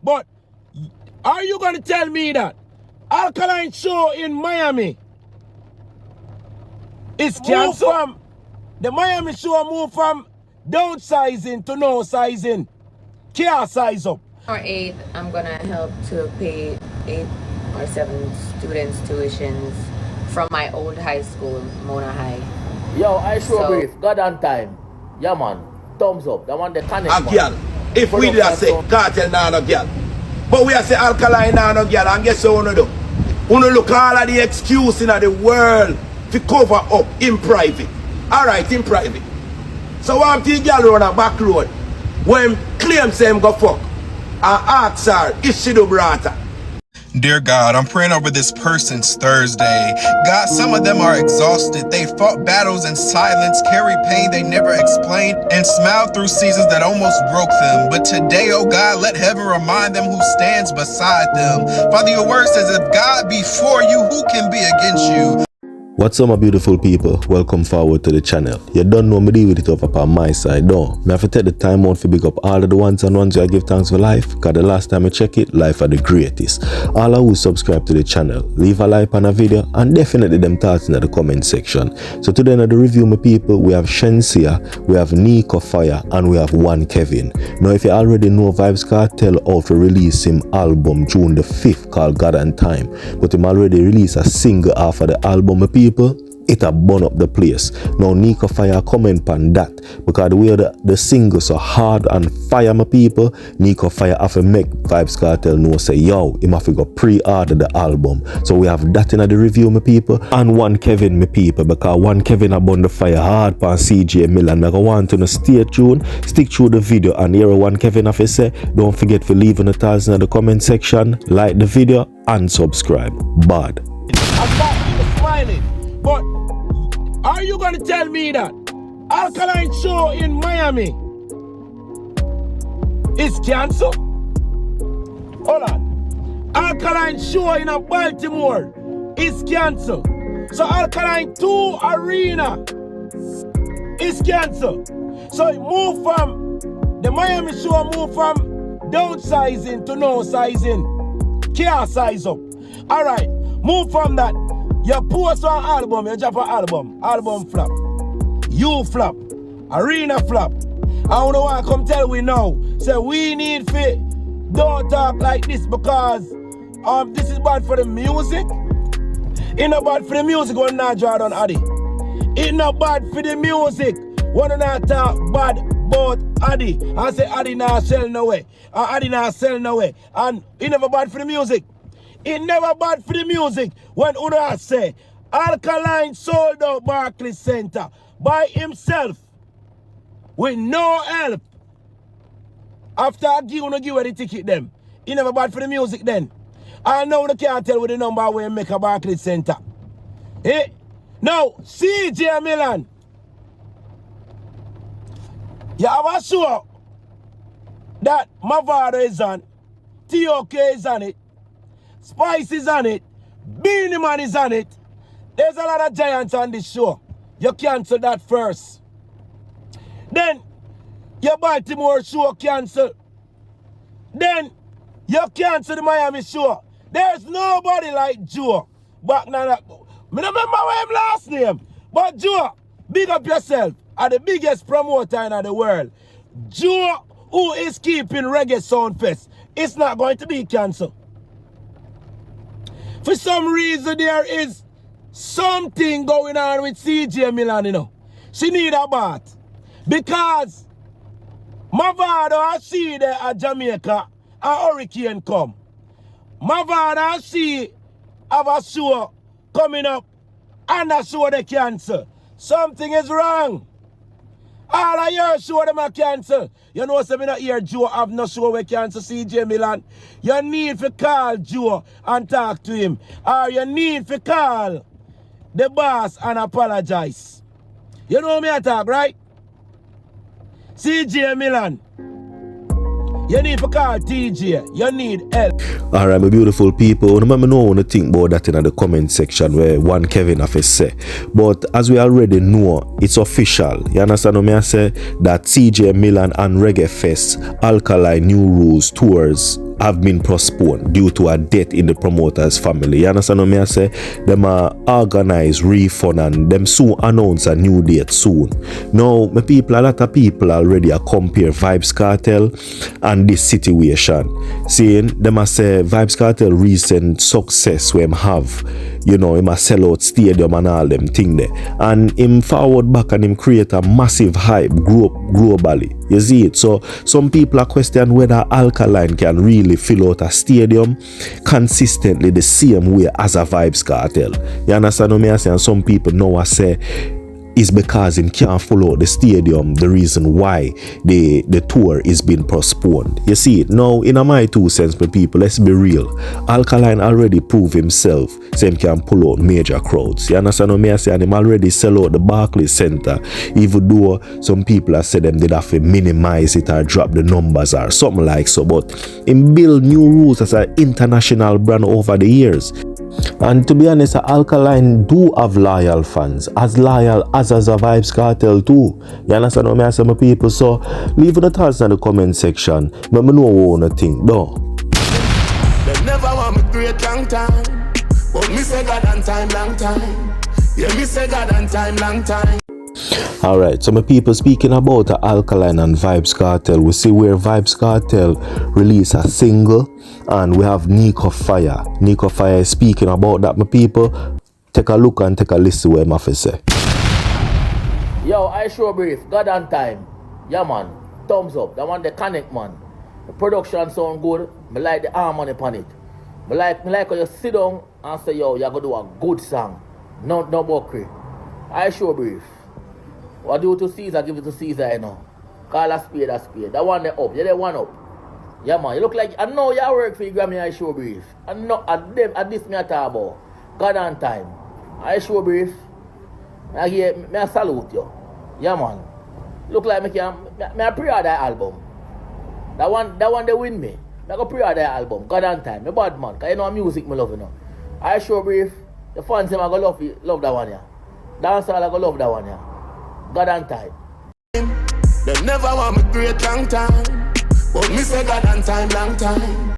But are you going to tell me that Alkaline show in Miami is canceled? The Miami show moved from downsizing to no sizing. Can't size up. Or 8, I'm gonna help to pay 8 or 7 students' tuitions from my old high school, Mona High. Yo, I show brief. God on time. Yeah, man. Thumbs up. That one the connect. A girl. If we just say Cartel now no girl. But we are say Alkaline now no girl. And guess what we do? We look all of the excuse in the world to cover up in private. Alright, in private. So one thing girl run a back road when claim say him go fuck and ask her if she do brata. Dear God, I'm praying over this person's Thursday. God, some of them are exhausted. They fought battles in silence, carried pain they never explained, and smiled through seasons that almost broke them. But today, oh God, let heaven remind them who stands beside them. Father, your word says, if God be for you, who can be against you? What's up, my beautiful people? Welcome forward to the channel. You don't know me deal with it over on my side, no. Me have to take the time out to big up all of the ones and ones I give thanks for life, because the last time I check it, life are the greatest. All who subscribe to the channel, leave a like on a video, and definitely them thoughts in the comment section. So today in the review, my people, we have Shenseea, we have Nekofire, and we have one Kevin. Now, if you already know Vybz Kartel out to release him album June the 5th called God and Time, but him already released a single after the album, my people, it a burn up the place. Now Nekofire comment on that because the way the single so hard and fire, my people, Nekofire have to make Vybz Kartel know say yo, him have to go pre-order the album. So we have that in the review, my people, and one Kevin, my people, because one Kevin a burn the fire hard on CJ Milan. I want to stay tuned, stick through the video, and here one Kevin have to say, don't forget to leave in the thoughts in the comment section, like the video and subscribe. Bad. I'm smiling. But are you going to tell me that Alkaline show in Miami is canceled? Hold on. Alkaline show in Baltimore is canceled. So Alkaline 2 Arena is canceled. So it moved from, the Miami show moved from downsizing to no sizing. Can't size up. Alright, move from that. You post an album, you drop an album flop. You flop, arena flop. I don't know why I come tell we now. Say we need fit. Don't talk like this because this is bad for the music. It's not bad for the music when not draw on Addy. It's not bad for the music when not talk bad about Addy. I say Addy not sell no way. Addy not sell no way. And it never bad for the music. It never bad for the music when Una say Alkaline sold out Barclays Center by himself with no help. After I give the ticket them. It never bad for the music then. I know the can't tell with the number where make a Barclays Center. Eh? Now, CJ Milan. You have a show that Mavado is on, TOK is on it, Spice is on it, Beanie Man is on it. There's a lot of giants on this show. You cancel that first. Then, your Baltimore show cancel. Then, you cancel the Miami show. There's nobody like Joe. Back now, I don't remember his last name. But Joe, big up yourself. Are the biggest promoter in the world. Joe, who is keeping Reggae Sound Fest, it's not going to be cancelled. For some reason, there is something going on with CJ Milan, you know. She need a bath. Because Mavado I see there at Jamaica, a hurricane come. Mavado I see have a show coming up and a show they cancel. Something is wrong. All of your show them a cancel. You know, so me not hear Joe have no show we cancel CJ Milan. You need to call Joe and talk to him. Or you need to call the boss and apologize. You know me I talk, right? CJ Milan. You need to call TJ. You need help. Alright, my beautiful people. Let me know what you think about that in the comment section where one Kevin have to say. But as we already know, it's official. You understand what I say? That CJ Milan and Reggae Fest Alkaline New Rules tours have been postponed due to a death in the promoter's family. You understand what I say? Them organize refund and them soon announce a new date soon. Now, my people, a lot of people already compare Vybz Kartel and this situation. Seeing them say Vybz Kartel recent success when him have, you know, him a sell out stadium and all them thing there. And him forward back and him create a massive hype globally. You see it? So some people are questioning whether Alkaline can really fill out a stadium consistently the same way as a Vybz Kartel. You understand what I say? And some people now say is because him can't follow the stadium, the reason why the tour is being postponed. You see it? Now, in my 2 cents, my people, let's be real. Alkaline already proved himself, so him can pull out major crowds. You understand what I say? And him already sell out the Barclays Center, even though some people have said them did have to minimize it or drop the numbers or something like so. But him build new rules as an international brand over the years. And to be honest, Alkaline do have loyal fans, as loyal as a Vybz Kartel too. You understand what I say, my people? So leave the thoughts in the comment section. Let me know what you want to think, though. They never want me great long time, but me say God and time, long time. Yeah, me say God and time, long time. Alright, so my people, speaking about Alkaline and Vybz Kartel, we see where Vybz Kartel release a single and we have Nekofire. Nekofire is speaking about that, my people. Take a look and take a listen what I say. Yo, I sure brief, God and time. Yeah man, thumbs up. That one the connect man. The production sound good. Me like the harmony upon it. Me like when you sit down and say yo, you're gonna do a good song. No buckery. I sure brief. What do to Caesar, give it to Caesar, you know. Call a spade a spade. That one there up. Yeah, that one up. Yeah, man. You look like, I know you work for your Grammy, I show brief. I know, at this me a talk about. God and time. I show brief. I salute you. Yeah, man. Look like me pre-order that album. That one they win me. I go pre-order that album. God and time. Me bad man. Cause you know music me love, you know. I show brief. The fans them I go love that one, yeah. Dancehall I go love that one, yeah. God and time. They never want me great long time, but me say God and time, long time.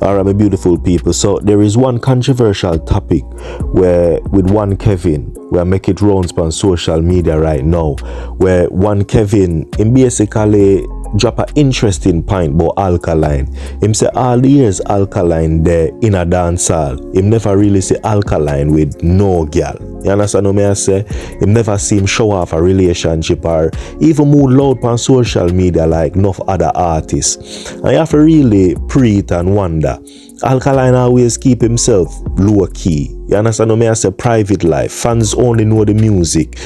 Alright, my beautiful people. So there is one controversial topic where with one Kevin, where I make it rounds on social media right now, where one Kevin him basically drop an interesting point about Alkaline. Him say all the years Alkaline there in a dancehall, him never really see Alkaline with no girl. You understand what I say? Him never see him show off a relationship or even move loud on social media like enough other artists. And you have to really pray it and wonder. Alkaline always keep himself low key. You understand what I say? Private life. Fans only know the music,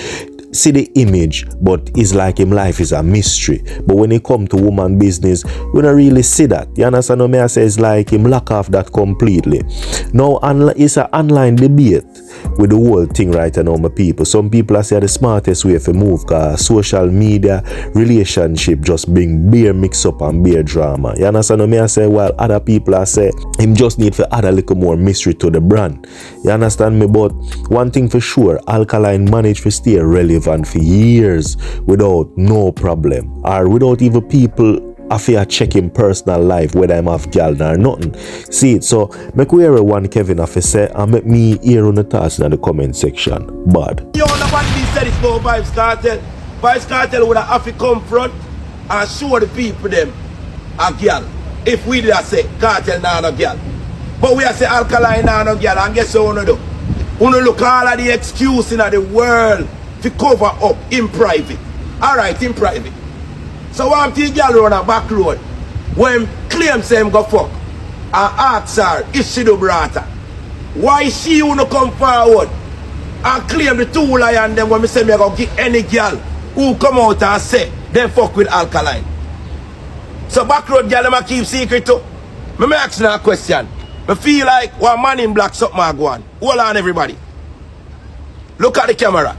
see the image, but it's like him life is a mystery. But when it come to woman business, we don't really see that. You understand what I say? It's like him lock off that completely. Now it's an online debate with the whole thing right now, my people. Some people are saying the smartest way to move because social media relationship just bring beer mix up and beer drama. You understand what I say? While other people are saying him just need to add a little more mystery to the brand. You understand me? But one thing for sure, Alkaline managed to stay relevant for years without no problem or without even people after checking personal life whether I'm have girl or nothing. See it? So make we hear one Kevin have to say and make me hear on the task in the comment section. Bad. You know nobody said it's about Vybz Kartel. Vybz Kartel would have to come front and show the people them a girl. If we did say Kartel now no girl. But we have say Alkaline now no girl, and guess what you do? You look all of the excuse in the world to cover up in private. Alright, in private. So one thing girl run a back road when claim say him go fuck and ask her if she do brata. Why she wanna come forward and claim the two lion them when me say me go get any girl who come out and say they fuck with Alkaline. So back road girl them a keep secret too. Me ask you a question. Me feel like one man in black something a go on. Hold on everybody. Look at the camera.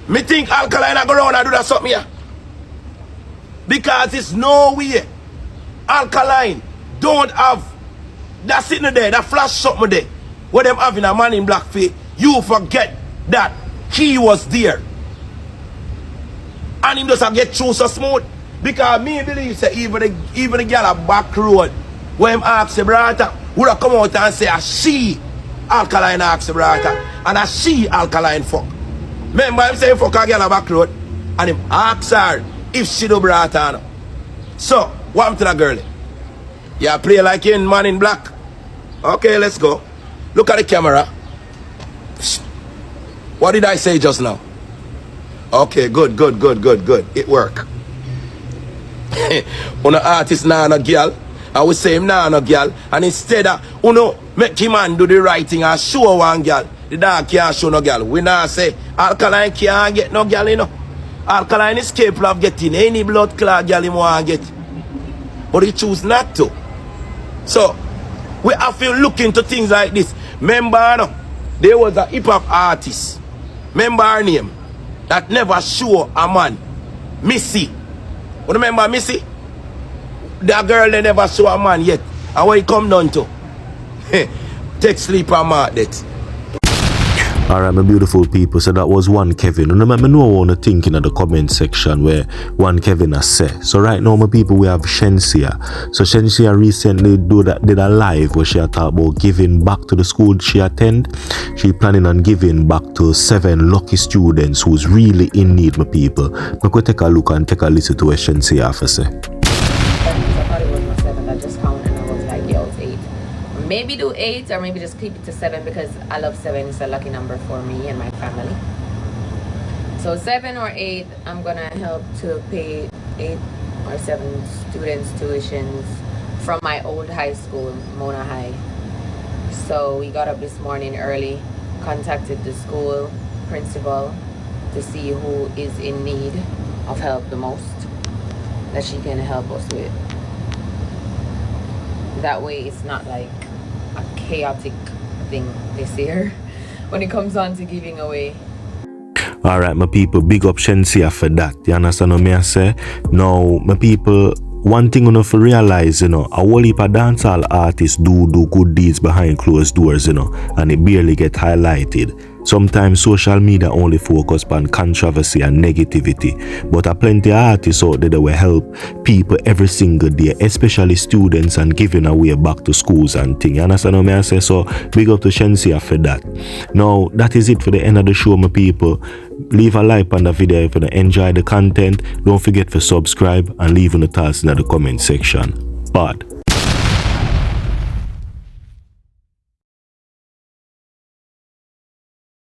Me think Alkaline a go round and do that something here. Because it's no way Alkaline don't have that sitting there, that flash something there, where them having a man in black face. You forget that he was there. And him just get through so smooth. Because me believe say even the girl at back road, when him ask the brother, would have come out and say a she Alkaline ask the brother, and a she Alkaline fuck. Remember him say fuck a girl at back road, and him ask her if she do brother. So, what happened to that girl? Yeah, play like you in Man in Black. Okay, let's go. Look at the camera. What did I say just now? Okay, good. It work. Uno artist nah no girl. I would say him nah no girl. And instead of uno make him man do the right thing and show one girl, the dog can't show no girl. We nah say Alkaline can't get no girl, you know. Alkaline is capable of getting any blood clot girl he want to get. But he choose not to. So we have to look into things like this. Remember, no, there was a hip hop artist. Remember her name? That never show a man. Missy. You remember Missy? That girl they never show a man yet. And what he come down to? Take sleep and mark that. Alright, my beautiful people, so that was one Kevin. And let me know what you think in the comment section where one Kevin has said. So right now, my people, we have Shenseea. So Shenseea recently did a live where she had talked about giving back to the school she attend. She planning on giving back to 7 lucky students who's really in need, my people. We could take a look and take a listen to what Shenseea have to say. Maybe do 8 or maybe just keep it to 7 because I love 7. It's a lucky number for me and my family. So 7 or 8, I'm gonna help to pay 8 or 7 students tuitions from my old high school, Mona High. So we got up this morning early, contacted the school principal to see who is in need of help the most that she can help us with. That way it's not like a chaotic thing this year when it comes on to giving away. Alright, my people, big up Shenseea for that. You understand what I say? Now, my people, one thing you know to realize, you know, a whole heap of dancehall artists do good deeds behind closed doors, you know, and it barely get highlighted. Sometimes social media only focus on controversy and negativity, but a plenty of artists out there that will help people every single day, especially students, and giving away back to schools and things. You understand what I say? So big up to Shenseea for that. Now, that is it for the end of the show, my people. Leave a like on the video if you enjoy the content. Don't forget to subscribe and leave in the thoughts in the comment section. Bad.